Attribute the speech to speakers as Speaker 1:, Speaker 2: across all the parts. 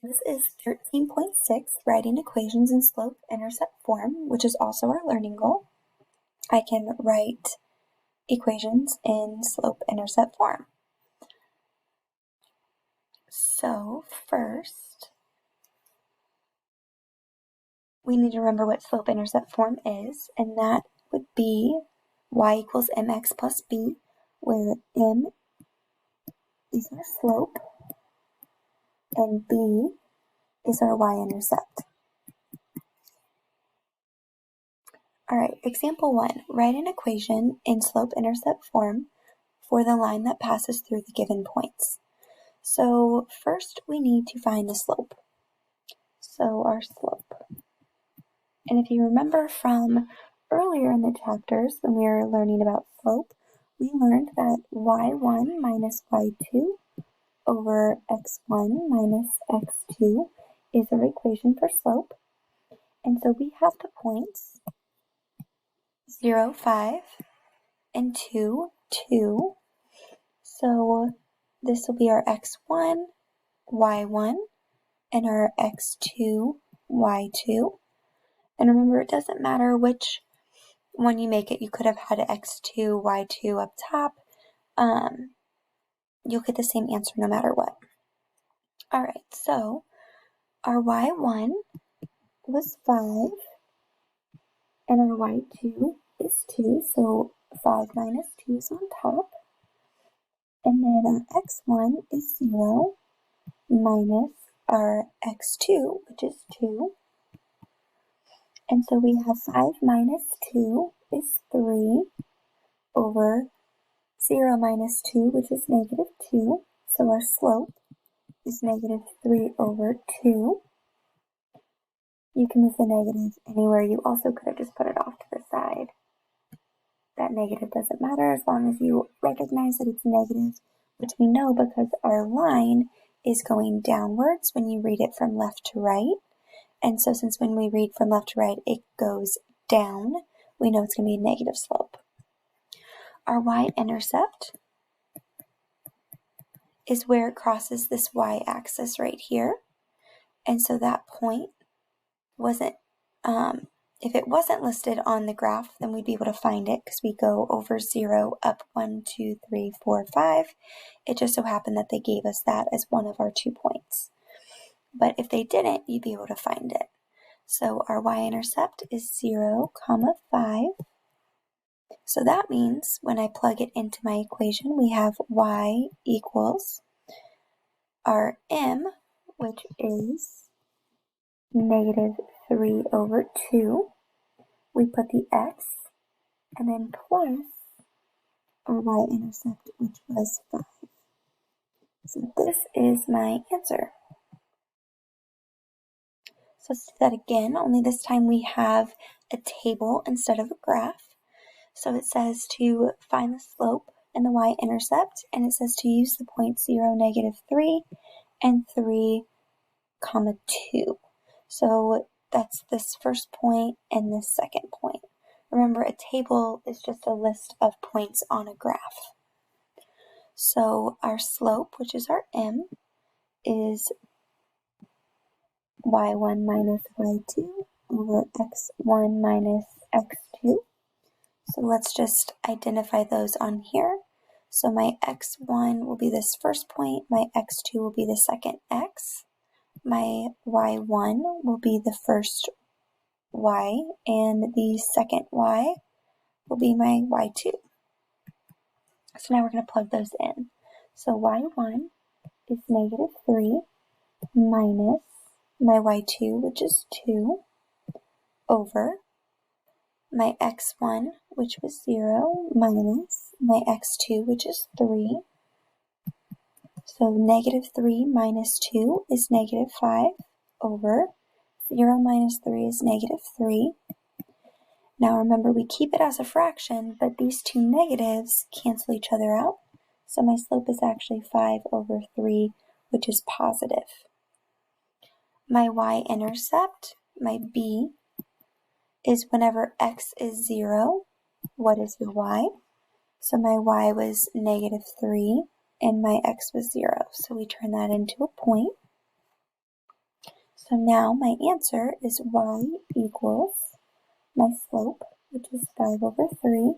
Speaker 1: This is 13.6, writing equations in slope-intercept form, which is also our learning goal. I can write equations in slope-intercept form. So first, we need to remember what slope-intercept form is, and that would be y equals mx plus b, where m is our slope and b is our y-intercept. Alright, example 1. Write an equation in slope-intercept form for the line that passes through the given points. So first we need to find the slope. So our slope. And if you remember from earlier in the chapters when we were learning about slope, we learned that y1 minus y2 over x1 minus x2 is our equation for slope. And so we have the points 0, 5, and 2, 2. So this will be our x1, y1, and our x2, y2. And remember, it doesn't matter which one you make it. You could have had x2, y2 up top. You'll get the same answer no matter what. Alright, so our y1 was 5, and our y2 is 2, so 5 minus 2 is on top. And then our x1 is 0 minus our x2, which is 2. And so we have 5 minus 2 is 3 over 0 minus 2, which is negative 2. So our slope is negative 3 over 2. You can move the negative anywhere. You also could have just put it off to the side. That negative doesn't matter as long as you recognize that it's negative, which we know because our line is going downwards when you read it from left to right. And so since when we read from left to right, it goes down, we know it's going to be a negative slope. Our y-intercept is where it crosses this y-axis right here. And so that point wasn't, if it wasn't listed on the graph, then we'd be able to find it because we go over 0, up 1, 2, 3, 4, 5. It just so happened that they gave us that as one of our 2 points. But if they didn't, you'd be able to find it. So our y-intercept is 0, 5. So that means when I plug it into my equation, we have y equals our m, which is negative 3 over 2. We put the x, and then plus our y-intercept, which was 5. So this is my answer. So let's do that again, only this time we have a table instead of a graph. So it says to find the slope and the y-intercept, and it says to use the points 0, negative 3, and 3, 2. So that's this first point and this second point. Remember, a table is just a list of points on a graph. So our slope, which is our m, is y1 minus y2 over x1 minus x2. So let's just identify those on here. So my x1 will be this first point, my x2 will be the second x, my y1 will be the first y, and the second y will be my y2. So now we're going to plug those in. So y1 is negative 3 minus my y2, which is 2, over my x1, which was 0, minus my x2, which is 3. So negative 3 minus 2 is negative 5, over 0 minus 3 is negative 3. Now remember, we keep it as a fraction, but these two negatives cancel each other out. So my slope is actually 5 over 3, which is positive. My y-intercept, my b, is whenever x is 0, what is your y? So my y was negative 3, and my x was 0. So we turn that into a point. So now my answer is y equals my slope, which is 5 over 3,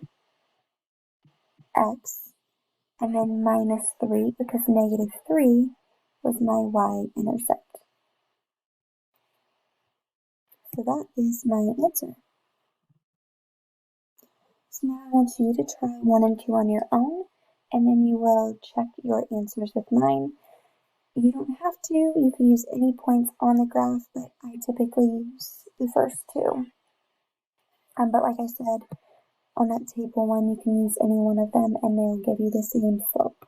Speaker 1: x, and then minus 3 because negative 3 was my y-intercept. So that is my answer. So now I want you to try 1 and 2 on your own, and then you will check your answers with mine. You don't have to, you can use any points on the graph, but I typically use the first two. But like I said, on that table one, you can use any one of them and they'll give you the same slope.